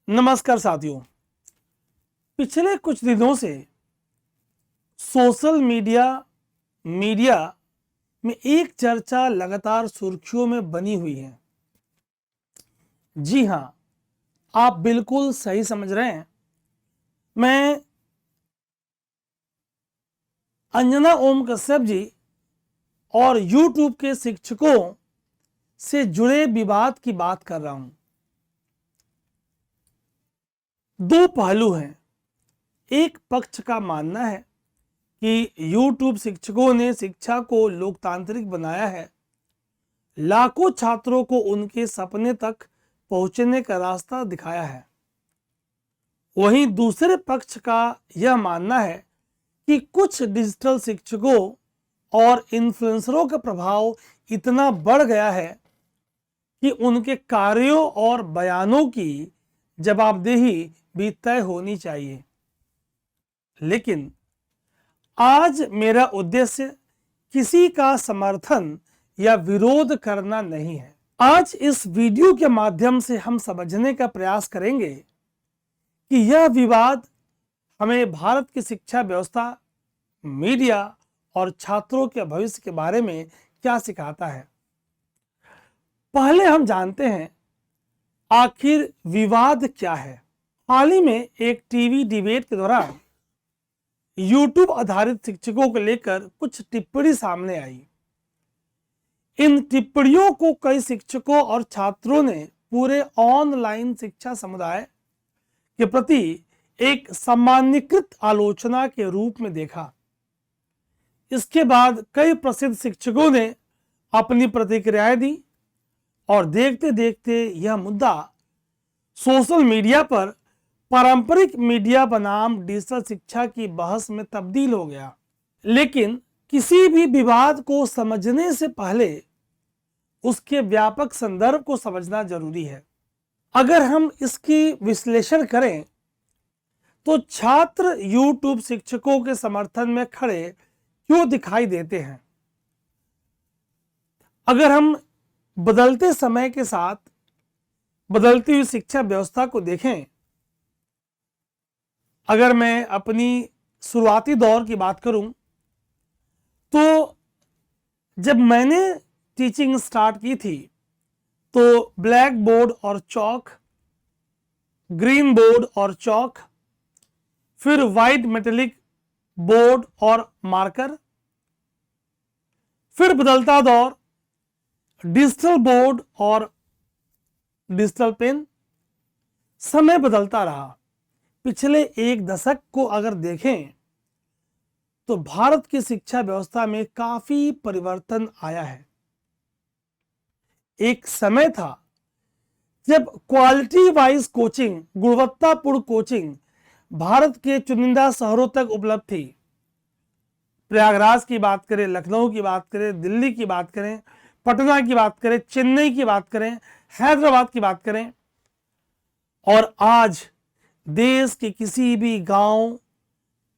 नमस्कार साथियों। पिछले कुछ दिनों से सोशल मीडिया में एक चर्चा लगातार सुर्खियों में बनी हुई है। जी हां, आप बिल्कुल सही समझ रहे हैं। मैं अंजना ओम कश्यप जी और YouTube के शिक्षकों से जुड़े विवाद की बात कर रहा हूं। दो पहलू हैं। एक पक्ष का मानना है कि YouTube शिक्षकों ने शिक्षा को लोकतांत्रिक बनाया है, लाखों छात्रों को उनके सपने तक पहुंचने का रास्ता दिखाया है। वहीं दूसरे पक्ष का यह मानना है कि कुछ डिजिटल शिक्षकों और इन्फ्लुएंसरों का प्रभाव इतना बढ़ गया है कि उनके कार्यों और बयानों की जवाबदेही भी तय होनी चाहिए। लेकिन आज मेरा उद्देश्य किसी का समर्थन या विरोध करना नहीं है। आज इस वीडियो के माध्यम से हम समझने का प्रयास करेंगे कि यह विवाद हमें भारत की शिक्षा व्यवस्था, मीडिया और छात्रों के भविष्य के बारे में क्या सिखाता है। पहले हम जानते हैं आखिर विवाद क्या है। हाल ही में एक टीवी डिबेट के दौरान YouTube आधारित शिक्षकों को लेकर कुछ टिप्पणी सामने आई। इन टिप्पणियों को कई शिक्षकों और छात्रों ने पूरे ऑनलाइन शिक्षा समुदाय के प्रति एक सामान्यीकृत आलोचना के रूप में देखा। इसके बाद कई प्रसिद्ध शिक्षकों ने अपनी प्रतिक्रियाएं दी और देखते देखते यह मुद्दा सोशल मीडिया पर पारंपरिक मीडिया बनाम डिजिटल शिक्षा की बहस में तब्दील हो गया। लेकिन किसी भी विवाद को समझने से पहले उसके व्यापक संदर्भ को समझना जरूरी है। अगर हम इसकी विश्लेषण करें तो छात्र YouTube शिक्षकों के समर्थन में खड़े क्यों दिखाई देते हैं। अगर हम बदलते समय के साथ बदलती हुई शिक्षा व्यवस्था को देखें, अगर मैं अपनी शुरुआती दौर की बात करूं तो जब मैंने टीचिंग स्टार्ट की थी तो ब्लैक बोर्ड और चौक, ग्रीन बोर्ड और चौक, फिर वाइट मेटेलिक बोर्ड और मार्कर, फिर बदलता दौर डिजिटल बोर्ड और डिजिटल पेन। समय बदलता रहा। पिछले एक दशक को अगर देखें तो भारत की शिक्षा व्यवस्था में काफी परिवर्तन आया है। एक समय था जब क्वालिटी वाइज कोचिंग, गुणवत्तापूर्ण कोचिंग भारत के चुनिंदा शहरों तक उपलब्ध थी। प्रयागराज की बात करें, लखनऊ की बात करें, दिल्ली की बात करें, पटना की बात करें, चेन्नई की बात करें, हैदराबाद की बात करें, और आज देश के किसी भी गांव,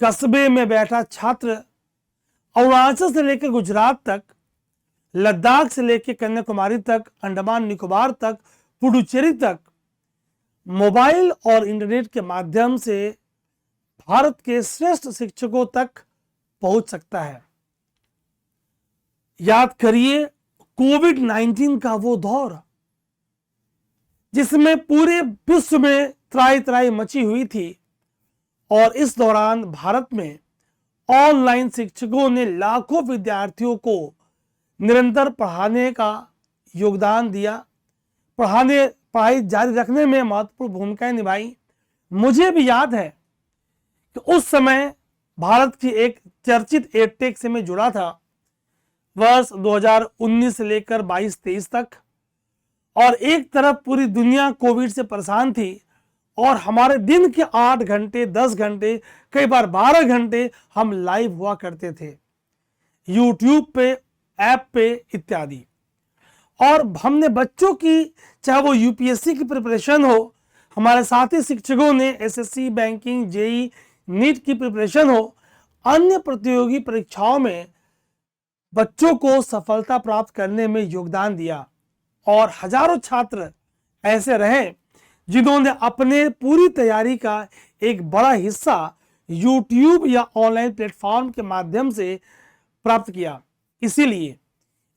कस्बे में बैठा छात्र अरुणाचल से लेकर गुजरात तक, लद्दाख से लेकर कन्याकुमारी तक, अंडमान निकोबार तक, पुडुचेरी तक मोबाइल और इंटरनेट के माध्यम से भारत के श्रेष्ठ शिक्षकों तक पहुंच सकता है। याद करिए कोविड-19 का वो दौर जिसमें पूरे विश्व में त्राही त्राही मची हुई थी, और इस दौरान भारत में ऑनलाइन शिक्षकों ने लाखों विद्यार्थियों को निरंतर पढ़ाने का योगदान दिया, पढ़ाई जारी रखने में महत्वपूर्ण भूमिकाएं निभाई। मुझे भी याद है कि उस समय भारत की एक चर्चित एडटेक से मैं जुड़ा था, वर्ष 2019 से लेकर 22-23 तक, और एक तरफ पूरी दुनिया कोविड से परेशान थी और हमारे दिन के 8 घंटे, 10 घंटे, कई बार 12 घंटे हम लाइव हुआ करते थे YouTube पे, ऐप पे इत्यादि। और हमने बच्चों की, चाहे वो यूपीएससी की प्रिपरेशन हो, हमारे साथी शिक्षकों ने एसएससी, बैंकिंग, जेई, नीट की प्रिपरेशन हो, अन्य प्रतियोगी परीक्षाओं में बच्चों को सफलता प्राप्त करने में योगदान दिया। और हजारों छात्र ऐसे रहे जिन्होंने अपने पूरी तैयारी का एक बड़ा हिस्सा YouTube या ऑनलाइन प्लेटफॉर्म के माध्यम से प्राप्त किया। इसीलिए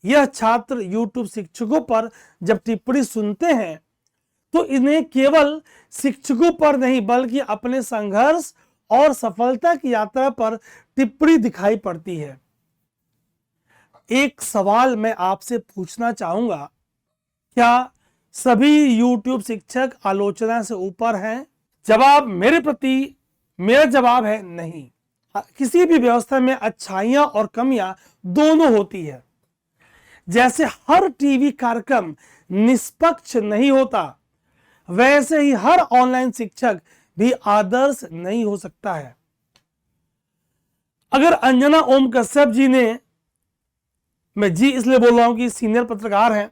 यह छात्र YouTube शिक्षकों पर जब टिप्पणी सुनते हैं तो इन्हें केवल शिक्षकों पर नहीं बल्कि अपने संघर्ष और सफलता की यात्रा पर टिप्पणी दिखाई पड़ती है। एक सवाल मैं आपसे पूछना चाहूंगा, क्या सभी YouTube शिक्षक आलोचना से ऊपर हैं? मेरा जवाब है नहीं। किसी भी व्यवस्था में अच्छाइयां और कमियां दोनों होती है। जैसे हर टीवी कार्यक्रम निष्पक्ष नहीं होता, वैसे ही हर ऑनलाइन शिक्षक भी आदर्श नहीं हो सकता है। अगर अंजना ओम कश्यप जी ने, मैं जी इसलिए बोल रहा हूं कि सीनियर पत्रकार हैं,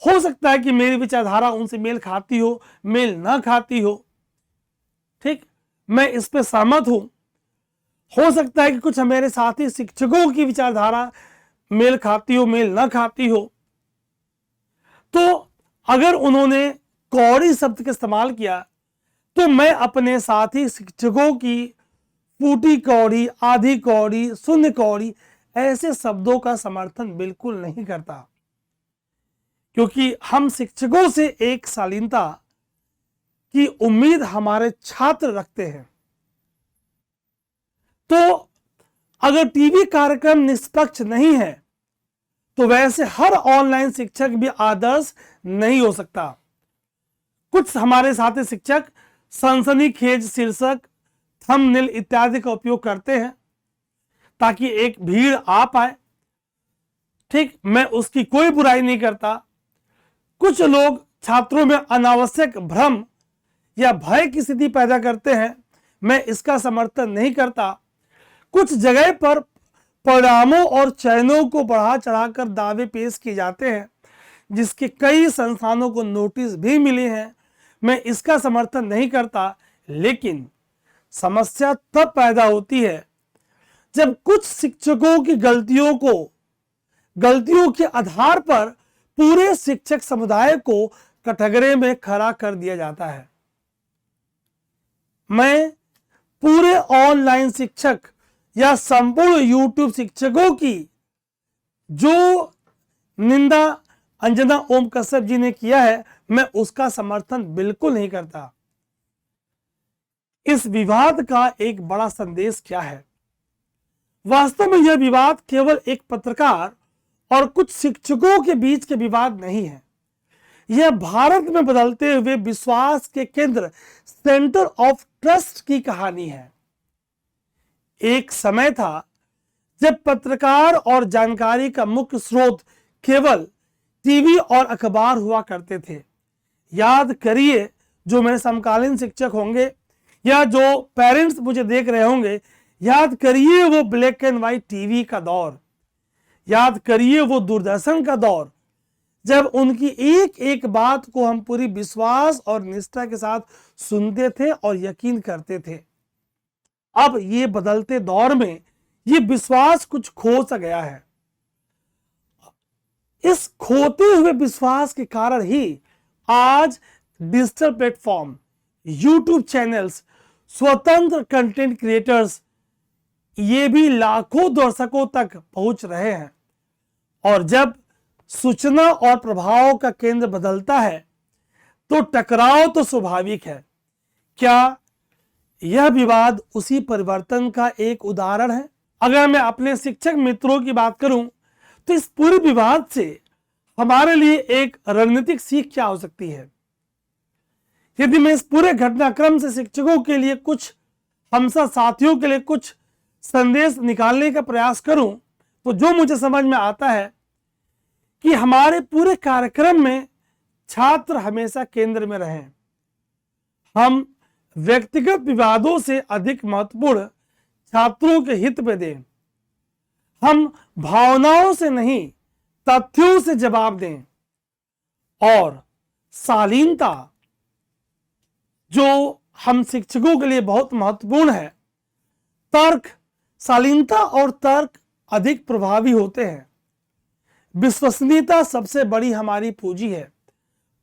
हो सकता है कि मेरी विचारधारा उनसे मेल खाती हो, मेल ना खाती हो, ठीक, मैं इस पे सहमत हूं। हो सकता है कि कुछ मेरे साथी शिक्षकों की विचारधारा मेल खाती हो, मेल ना खाती हो। तो अगर उन्होंने कौड़ी शब्द का इस्तेमाल किया तो मैं अपने साथी शिक्षकों की फूटी कौड़ी, आधी कौड़ी, शून्य कौड़ी ऐसे शब्दों का समर्थन बिल्कुल नहीं करता, क्योंकि हम शिक्षकों से एक शालीनता की उम्मीद हमारे छात्र रखते हैं। तो अगर टीवी कार्यक्रम निष्पक्ष नहीं है तो वैसे हर ऑनलाइन शिक्षक भी आदर्श नहीं हो सकता। कुछ हमारे साथी शिक्षक सनसनीखेज शीर्षक, थंबनेल इत्यादि का उपयोग करते हैं ताकि एक भीड़ आ पाए, ठीक, मैं उसकी कोई बुराई नहीं करता। कुछ लोग छात्रों में अनावश्यक भ्रम या भय की स्थिति पैदा करते हैं, मैं इसका समर्थन नहीं करता। कुछ जगह पर परिणामों और चयनों को बढ़ा चढ़ाकर दावे पेश किए जाते हैं, जिसके कई संस्थानों को नोटिस भी मिले हैं, मैं इसका समर्थन नहीं करता। लेकिन समस्या तब पैदा होती है जब कुछ शिक्षकों की गलतियों के आधार पर पूरे शिक्षक समुदाय को कटघरे में खड़ा कर दिया जाता है। मैं पूरे ऑनलाइन शिक्षक या संपूर्ण YouTube शिक्षकों की जो निंदा अंजना ओम कश्यप जी ने किया है, मैं उसका समर्थन बिल्कुल नहीं करता। इस विवाद का एक बड़ा संदेश क्या है? वास्तव में यह विवाद केवल एक पत्रकार और कुछ शिक्षकों के बीच के विवाद नहीं है। यह भारत में बदलते हुए विश्वास के केंद्र, सेंटर ऑफ ट्रस्ट की कहानी है। एक समय था जब पत्रकार और जानकारी का मुख्य स्रोत केवल टीवी और अखबार हुआ करते थे। याद करिए, जो मेरे समकालीन शिक्षक होंगे या जो पेरेंट्स मुझे देख रहे होंगे, याद करिए वो ब्लैक एंड व्हाइट टीवी का दौर, याद करिए वो दूरदर्शन का दौर, जब उनकी एक एक बात को हम पूरी विश्वास और निष्ठा के साथ सुनते थे और यकीन करते थे। अब ये बदलते दौर में ये विश्वास कुछ खो सा गया है। इस खोते हुए विश्वास के कारण ही आज डिजिटल प्लेटफॉर्म, YouTube चैनल्स, स्वतंत्र कंटेंट क्रिएटर्स, ये भी लाखों दर्शकों तक पहुंच रहे हैं। और जब सूचना और प्रभाव का केंद्र बदलता है तो टकराव तो स्वाभाविक है। क्या यह विवाद उसी परिवर्तन का एक उदाहरण है? अगर मैं अपने शिक्षक मित्रों की बात करूं तो इस पूरे विवाद से हमारे लिए एक रणनीतिक सीख क्या हो सकती है? यदि मैं इस पूरे घटनाक्रम से शिक्षकों के लिए, कुछ हमसा साथियों के लिए कुछ संदेश निकालने का प्रयास करूं तो जो मुझे समझ में आता है कि हमारे पूरे कार्यक्रम में छात्र हमेशा केंद्र में रहें। हम व्यक्तिगत विवादों से अधिक महत्वपूर्ण छात्रों के हित में दें। हम भावनाओं से नहीं, तथ्यों से जवाब दें। और शालीनता, जो हम शिक्षकों के लिए बहुत महत्वपूर्ण है, तर्क, शालीनता और तर्क अधिक प्रभावी होते हैं। विश्वसनीयता सबसे बड़ी हमारी पूंजी है।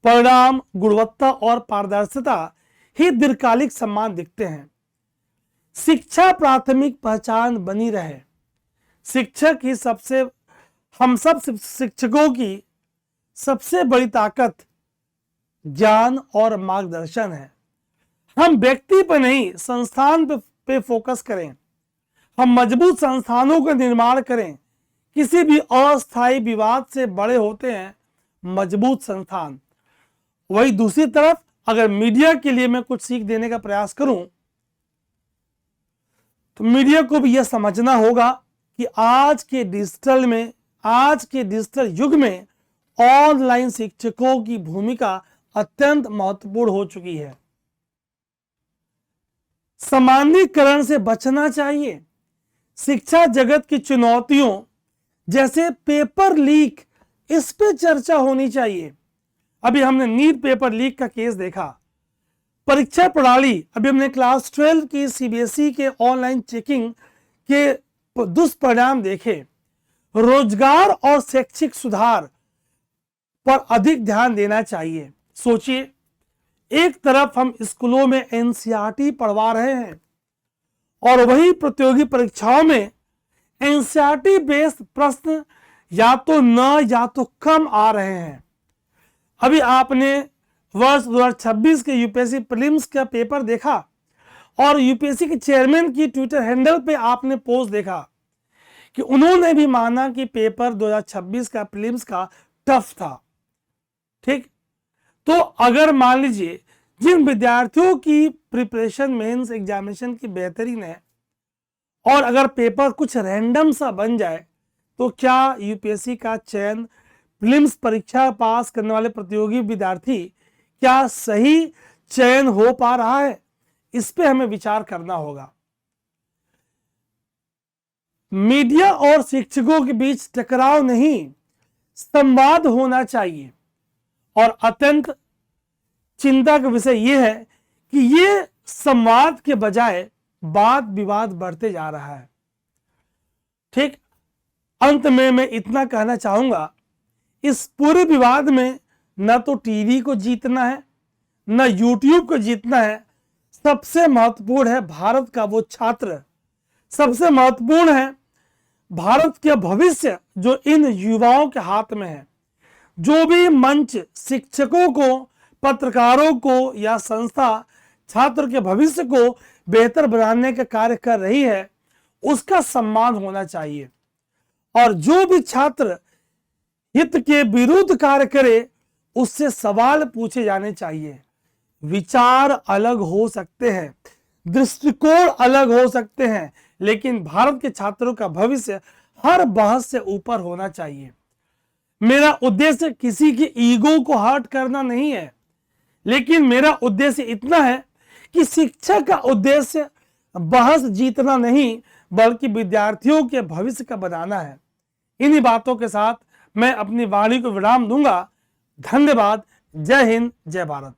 परिणाम, गुणवत्ता और पारदर्शिता ही दीर्घकालिक सम्मान दिखते हैं। शिक्षा प्राथमिक पहचान बनी रहे। शिक्षक ही हम सब शिक्षकों की सबसे बड़ी ताकत ज्ञान और मार्गदर्शन है। हम व्यक्ति पर नहीं, संस्थान पे फोकस करें। हम मजबूत संस्थानों का निर्माण करें। किसी भी अस्थायी विवाद से बड़े होते हैं मजबूत संस्थान। वही दूसरी तरफ अगर मीडिया के लिए मैं कुछ सीख देने का प्रयास करूं तो मीडिया को भी यह समझना होगा कि आज के डिजिटल युग में ऑनलाइन शिक्षकों की भूमिका अत्यंत महत्वपूर्ण हो चुकी है। सामान्यीकरण से बचना चाहिए। शिक्षा जगत की चुनौतियों जैसे पेपर लीक, इस पे चर्चा होनी चाहिए। अभी हमने नीट पेपर लीक का केस देखा। परीक्षा प्रणाली, अभी हमने क्लास 12 की सीबीएसई के ऑनलाइन चेकिंग के दुष्परिणाम देखे। रोजगार और शैक्षिक सुधार पर अधिक ध्यान देना चाहिए। सोचिए, एक तरफ हम स्कूलों में एनसीईआरटी पढ़वा रहे हैं और वही प्रतियोगी परीक्षाओं में एनसीईआरटी बेस्ड प्रश्न या तो न या तो कम आ रहे हैं। अभी आपने वर्ष 2026 के यूपीएससी प्रीलिम्स का पेपर देखा और यूपीएससी के चेयरमैन की ट्विटर हैंडल पे आपने पोस्ट देखा कि उन्होंने भी माना कि पेपर 2026 का प्रीलिम्स का टफ था। ठीक, तो अगर मान लीजिए जिन विद्यार्थियों की प्रिपरेशन मेंस एग्जामिनेशन की बेहतरीन है और अगर पेपर कुछ रैंडम सा बन जाए तो क्या यूपीएससी का चयन, प्रीलिम्स परीक्षा पास करने वाले प्रतियोगी विद्यार्थी, क्या सही चयन हो पा रहा है? इस पे हमें विचार करना होगा। मीडिया और शिक्षकों के बीच टकराव नहीं, संवाद होना चाहिए। और अत्यंत चिंता का विषय यह है कि ये संवाद के बजाय वाद विवाद बढ़ते जा रहा है। ठीक, अंत में मैं इतना कहना चाहूंगा, इस पूरे विवाद में न तो टीवी को जीतना है न यूट्यूब को जीतना है। सबसे महत्वपूर्ण है भारत का वो छात्र, सबसे महत्वपूर्ण है भारत के भविष्य जो इन युवाओं के हाथ में है। जो भी मंच शिक्षकों को, पत्रकारों को या संस्था छात्र के भविष्य को बेहतर बनाने का कार्य कर रही है, उसका सम्मान होना चाहिए। और जो भी छात्र हित के विरुद्ध कार्य करे उससे सवाल पूछे जाने चाहिए। विचार अलग हो सकते हैं, दृष्टिकोण अलग हो सकते हैं, लेकिन भारत के छात्रों का भविष्य हर बहस से ऊपर होना चाहिए। मेरा उद्देश्य किसी की ईगो को हर्ट करना नहीं है, लेकिन मेरा उद्देश्य इतना है कि शिक्षा का उद्देश्य बहस जीतना नहीं बल्कि विद्यार्थियों के भविष्य का बनाना है। इन्हीं बातों के साथ मैं अपनी वाणी को विराम दूंगा। धन्यवाद। जय हिंद, जय भारत।